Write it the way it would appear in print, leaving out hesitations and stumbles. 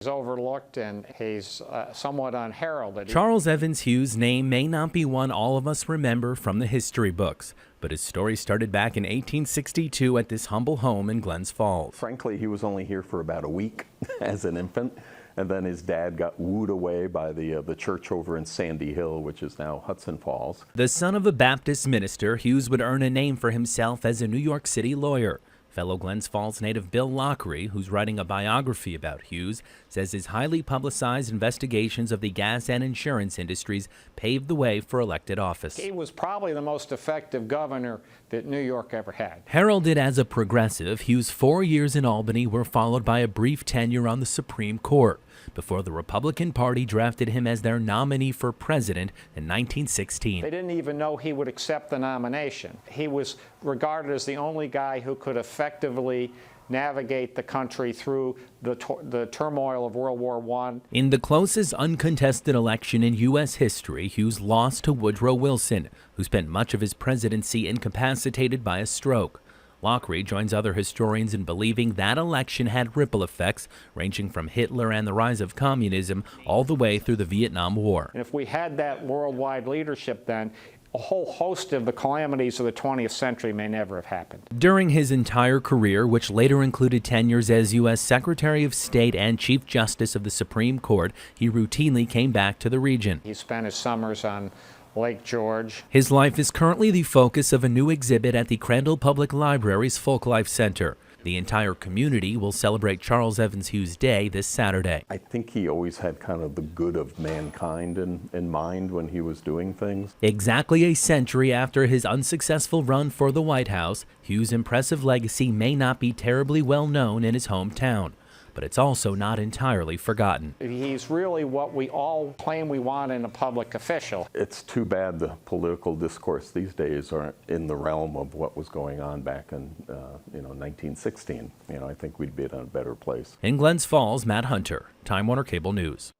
He's overlooked and he's somewhat unheralded. Charles Evans Hughes' name may not be one all of us remember from the history books, but his story started back in 1862 at this humble home in Glens Falls. Frankly, he was only here for about a week as an infant, and then his dad got wooed away by the church over in Sandy Hill, which is now Hudson Falls. The son of a Baptist minister, Hughes would earn a name for himself as a New York City lawyer. Fellow Glens Falls native Bill Lockery, who's writing a biography about Hughes, says his highly publicized investigations of the gas and insurance industries paved the way for elected office. He was probably the most effective governor that New York ever had. Heralded as a progressive, Hughes' 4 years in Albany were followed by a brief tenure on the Supreme Court, before the Republican Party drafted him as their nominee for president in 1916. They didn't even know he would accept the nomination. He was regarded as the only guy who could effectively navigate the country through the turmoil of World War I. In the closest uncontested election in U.S. history, Hughes lost to Woodrow Wilson, who spent much of his presidency incapacitated by a stroke. Lockery joins other historians in believing that election had ripple effects ranging from Hitler and the rise of communism all the way through the Vietnam War. And if we had that worldwide leadership then, a whole host of the calamities of the 20th century may never have happened. During his entire career, which later included tenures as U.S. Secretary of State and Chief Justice of the Supreme Court, he routinely came back to the region. He spent his summers on Lake George. His life is currently the focus of a new exhibit at the Crandall Public Library's Folklife Center. The entire community will celebrate Charles Evans Hughes Day this Saturday. I think he always had kind of the good of mankind in mind when he was doing things. Exactly a century after his unsuccessful run for the White House, Hughes' impressive legacy may not be terribly well known in his hometown, but it's also not entirely forgotten. He's really what we all claim we want in a public official. It's too bad the political discourse these days aren't in the realm of what was going on back in 1916. I think we'd be in a better place. In Glens Falls, Matt Hunter, Time Warner Cable News.